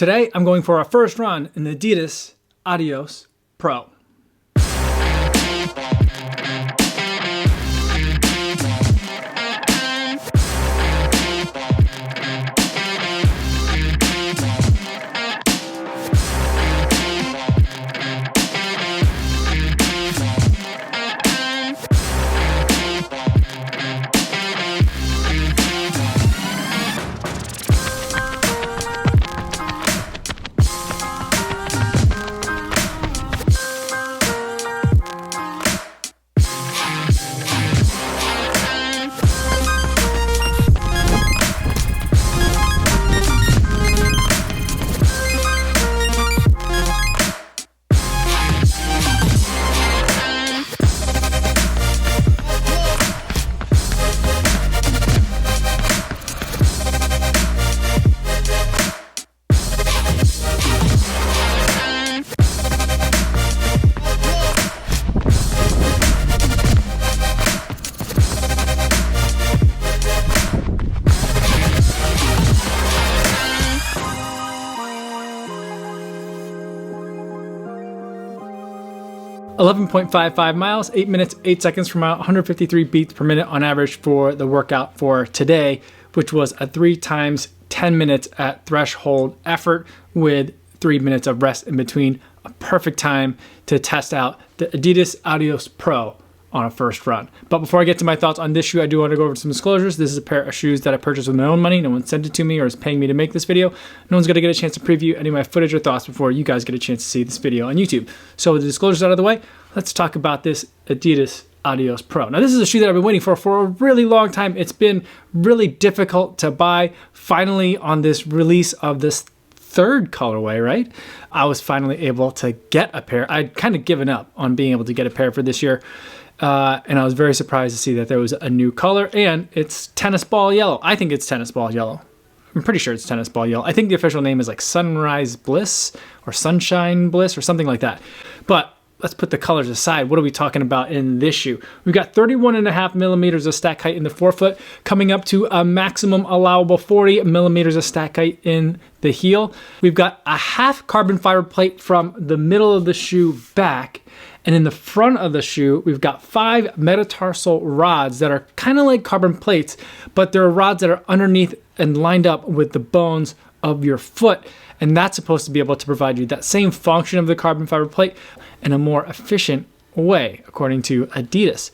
Today, I'm going for our first run in the Adidas Adios Pro. 11.55 miles, 8 minutes, 8 seconds per mile, 153 beats per minute on average for the workout for today, which was a 3 times 10 minutes at threshold effort with 3 minutes of rest in between. A perfect time to test out the Adidas Adios Pro on a first run. But before I get to my thoughts on this shoe, I do want to go over some disclosures. This is a pair of shoes that I purchased with my own money. No one sent it to me or is paying me to make this video. No one's going to get a chance to preview any of my footage or thoughts before you guys get a chance to see this video on YouTube. So with the disclosures out of the way, let's talk about this Adidas Adios Pro. Now this is a shoe that I've been waiting for a really long time. It's been really difficult to buy. Finally, on this release of this third colorway, right? I was finally able to get a pair. I'd kind of given up on being able to get a pair for this year. And I was very surprised to see that there was a new color, and it's tennis ball yellow. I think it's tennis ball yellow. I'm pretty sure it's tennis ball yellow. I think the official name is like Sunrise Bliss or Sunshine Bliss or something like that. But let's put the colors aside. What are we talking about in this shoe? We've got 31.5 millimeters of stack height in the forefoot, coming up to a maximum allowable 40 millimeters of stack height in the heel. We've got a half carbon fiber plate from the middle of the shoe back. And in the front of the shoe, we've got 5 metatarsal rods that are kind of like carbon plates, but they're rods that are underneath and lined up with the bones of your foot. And that's supposed to be able to provide you that same function of the carbon fiber plate in a more efficient way, according to Adidas.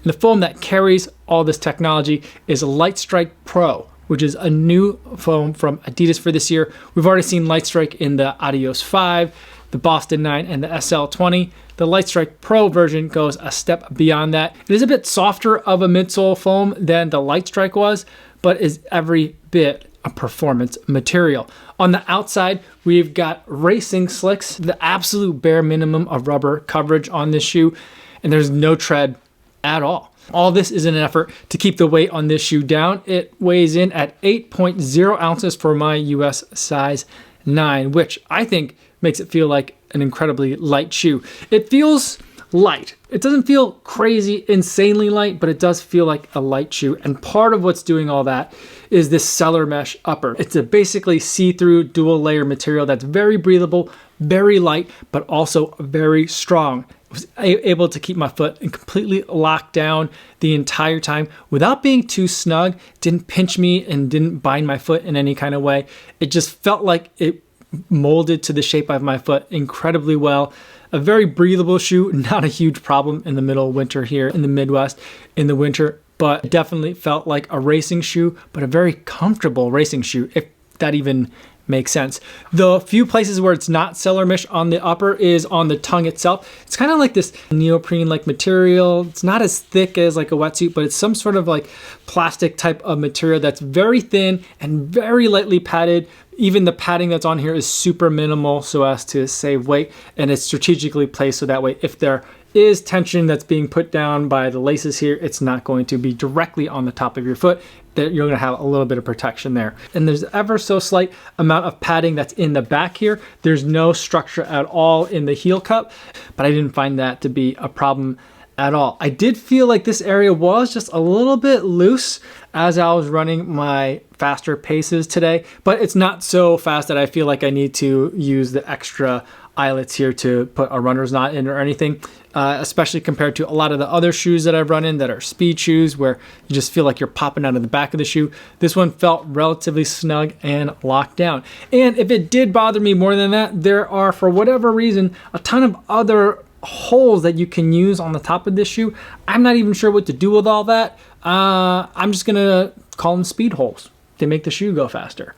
And the foam that carries all this technology is a Lightstrike Pro, which is a new foam from Adidas for this year. We've already seen Lightstrike in the Adios 5, the Boston 9, and the SL20. The Lightstrike Pro version goes a step beyond that. It is a bit softer of a midsole foam than the Lightstrike was, but is every bit a performance material. On the outside, we've got racing slicks, the absolute bare minimum of rubber coverage on this shoe, and there's no tread at all. All this is in an effort to keep the weight on this shoe down. It weighs in at 8.0 ounces for my US size 9, which I think makes it feel like an incredibly light shoe. It feels light. It doesn't feel crazy, insanely light, but it does feel like a light shoe. And part of what's doing all that is this cellar mesh upper. It's a basically see-through dual layer material that's very breathable, very light, but also very strong. I was able to keep my foot completely locked down the entire time without being too snug. Didn't pinch me and didn't bind my foot in any kind of way. It just felt like it molded to the shape of my foot incredibly well. A very breathable shoe, not a huge problem in the middle of winter here in the Midwest in the winter, but definitely felt like a racing shoe, but a very comfortable racing shoe, if that even makes sense. The few places where it's not cellar mesh on the upper is on the tongue itself. It's kind of like this neoprene-like material. It's not as thick as like a wetsuit, but it's some sort of like plastic type of material that's very thin and very lightly padded. Even the padding that's on here is super minimal so as to save weight, and it's strategically placed so that way if there is tension that's being put down by the laces here, it's not going to be directly on the top of your foot. That you're going to have a little bit of protection there. And there's ever so slight amount of padding that's in the back here. There's no structure at all in the heel cup, but I didn't find that to be a problem at all. I did feel like this area was just a little bit loose as I was running my faster paces today, but it's not so fast that I feel like I need to use the extra eyelets here to put a runner's knot in or anything, especially compared to a lot of the other shoes that I've run in that are speed shoes where you just feel like you're popping out of the back of the shoe. This one felt relatively snug and locked down. And if it did bother me more than that, there are, for whatever reason, a ton of other holes that you can use on the top of this shoe. I'm not even sure what to do with all that. I'm just gonna call them speed holes. They make the shoe go faster.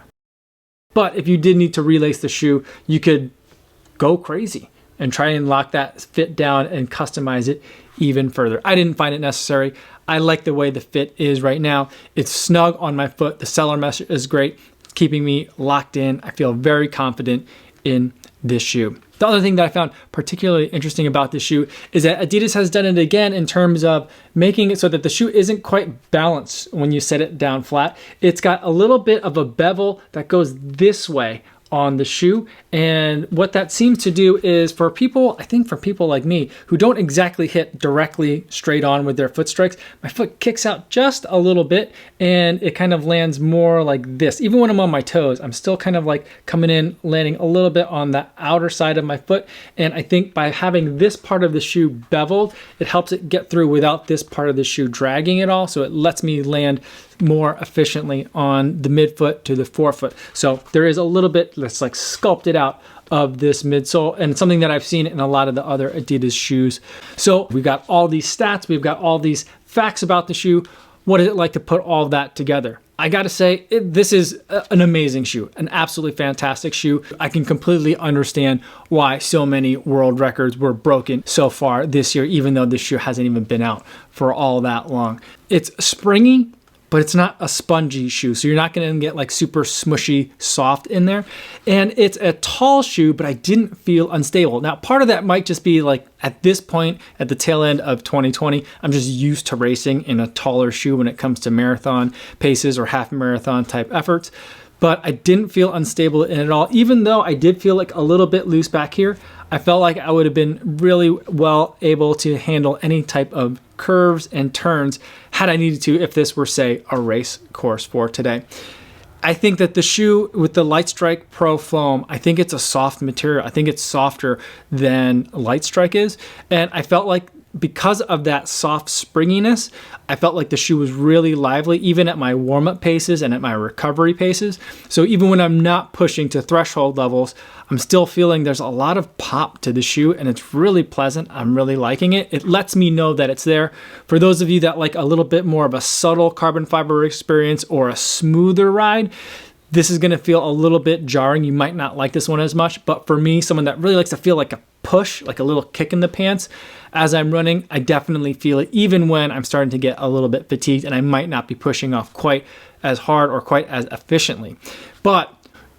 But if you did need to relace the shoe, you could go crazy and try and lock that fit down and customize it even further. I didn't find it necessary. I like the way the fit is right now. It's snug on my foot. The sellar mesh is great. It's keeping me locked in. I feel very confident in this shoe. The other thing that I found particularly interesting about this shoe is that Adidas has done it again in terms of making it so that the shoe isn't quite balanced when you set it down flat. It's got a little bit of a bevel that goes this way on the shoe, and what that seems to do is for people, I think for people like me who don't exactly hit directly straight on with their foot strikes, my foot kicks out just a little bit and it kind of lands more like this. Even when I'm on my toes, I'm still kind of like coming in, landing a little bit on the outer side of my foot, and I think by having this part of the shoe beveled, it helps it get through without this part of the shoe dragging at all, so it lets me land more efficiently on the midfoot to the forefoot. So there is a little bit that's like sculpted out of this midsole, and it's something that I've seen in a lot of the other Adidas shoes. So we've got all these stats, we've got all these facts about the shoe. What is it like to put all that together? I gotta say, this is an amazing shoe, an absolutely fantastic shoe. I can completely understand why so many world records were broken so far this year, even though this shoe hasn't even been out for all that long. It's springy, but it's not a spongy shoe, so you're not gonna get like super smushy soft in there. And it's a tall shoe, but I didn't feel unstable. Now, part of that might just be like at this point, at the tail end of 2020, I'm just used to racing in a taller shoe when it comes to marathon paces or half marathon type efforts. But I didn't feel unstable in it at all. Even though I did feel like a little bit loose back here, I felt like I would have been really well able to handle any type of curves and turns had I needed to if this were, say, a race course for today. I think that the shoe with the Lightstrike Pro foam, I think it's a soft material. I think it's softer than Lightstrike is. And I felt like because of that soft springiness, I felt like the shoe was really lively, even at my warm-up paces and at my recovery paces. So even when I'm not pushing to threshold levels, I'm still feeling there's a lot of pop to the shoe, and it's really pleasant. I'm really liking it. It lets me know that it's there. For those of you that like a little bit more of a subtle carbon fiber experience or a smoother ride, this is gonna feel a little bit jarring. You might not like this one as much, but for me, someone that really likes to feel like a push, like a little kick in the pants, as I'm running, I definitely feel it, even when I'm starting to get a little bit fatigued and I might not be pushing off quite as hard or quite as efficiently. But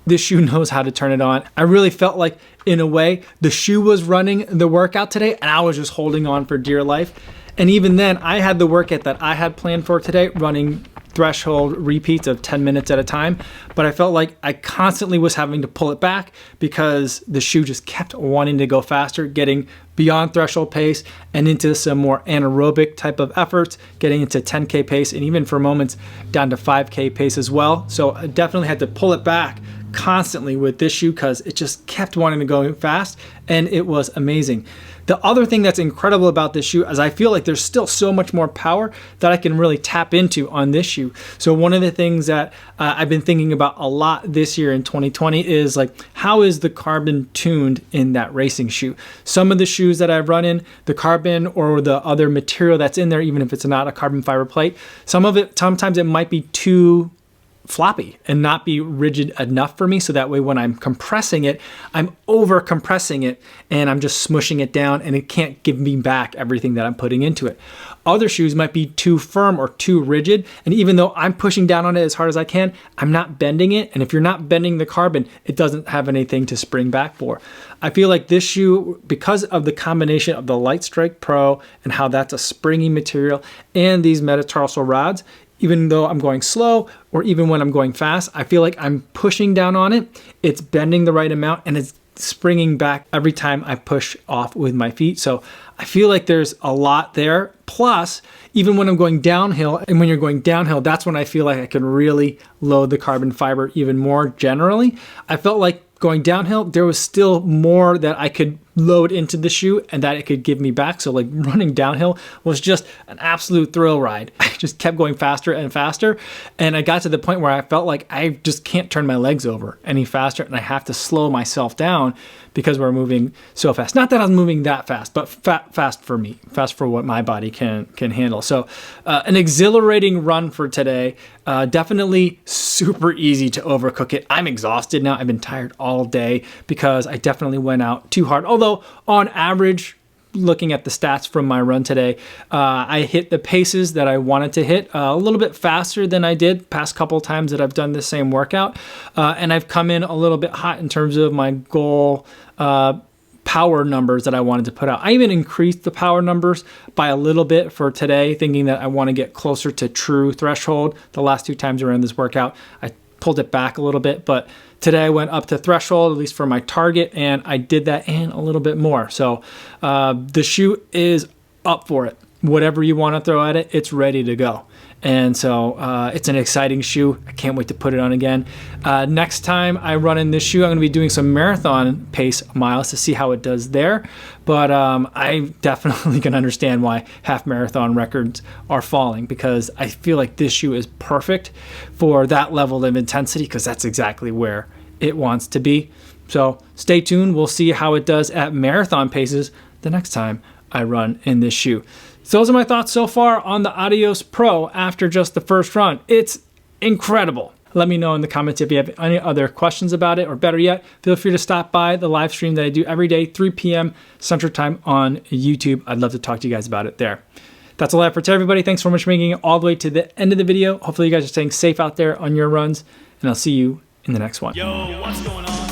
this shoe knows how to turn it on. I really felt like, in a way, the shoe was running the workout today and I was just holding on for dear life. And even then, I had the workout that I had planned for today, running threshold repeats of 10 minutes at a time, but I felt like I constantly was having to pull it back because the shoe just kept wanting to go faster, getting beyond threshold pace and into some more anaerobic type of efforts, getting into 10K pace and even for moments down to 5K pace as well. So I definitely had to pull it back constantly with this shoe because it just kept wanting to go fast, and it was amazing. The other thing that's incredible about this shoe is I feel like there's still so much more power that I can really tap into on this shoe. So one of the things that I've been thinking about a lot this year in 2020 is like, how is the carbon tuned in that racing shoe? Some of the shoes that I've run in, the carbon or the other material that's in there, even if it's not a carbon fiber plate, sometimes it might be too floppy and not be rigid enough for me, so that way when I'm compressing it, I'm over compressing it and I'm just smushing it down and it can't give me back everything that I'm putting into it. Other shoes might be too firm or too rigid, and even though I'm pushing down on it as hard as I can, I'm not bending it, and if you're not bending the carbon, it doesn't have anything to spring back for. I feel like this shoe, because of the combination of the Lightstrike Pro and how that's a springy material and these metatarsal rods, even though I'm going slow or even when I'm going fast, I feel like I'm pushing down on it, it's bending the right amount, and it's springing back every time I push off with my feet. So I feel like there's a lot there. Plus, even when I'm going downhill, and when you're going downhill, that's when I feel like I can really load the carbon fiber even more generally. I felt like going downhill, there was still more that I could load into the shoe and that it could give me back. So like running downhill was just an absolute thrill ride. I just kept going faster and faster. And I got to the point where I felt like I just can't turn my legs over any faster and I have to slow myself down because we're moving so fast. Not that I was moving that fast, but fast for me, fast for what my body can handle. So an exhilarating run for today. Definitely super easy to overcook it. I'm exhausted now. I've been tired all day because I definitely went out too hard. Although on average, looking at the stats from my run today, I hit the paces that I wanted to hit a little bit faster than I did past couple times that I've done the same workout. And I've come in a little bit hot in terms of my goal power numbers that I wanted to put out. I even increased the power numbers by a little bit for today, thinking that I want to get closer to true threshold. The last 2 times around this workout, I pulled it back a little bit, but today I went up to threshold, at least for my target, and I did that and a little bit more. So the shoe is up for it. Whatever you want to throw at it, it's ready to go. And so it's an exciting shoe. I can't wait to put it on again. Next time I run in this shoe, I'm going to be doing some marathon pace miles to see how it does there. But I definitely can understand why half marathon records are falling, because I feel like this shoe is perfect for that level of intensity, because that's exactly where it wants to be. So stay tuned. We'll see how it does at marathon paces the next time I run in this shoe. So those are my thoughts so far on the Adios Pro after just the first run. It's incredible. Let me know in the comments if you have any other questions about it, or better yet, feel free to stop by the live stream that I do every day, 3 p.m. Central Time on YouTube. I'd love to talk to you guys about it there. That's all I have for today, everybody. Thanks so much for making it all the way to the end of the video. Hopefully you guys are staying safe out there on your runs, and I'll see you in the next one. Yo, what's going on?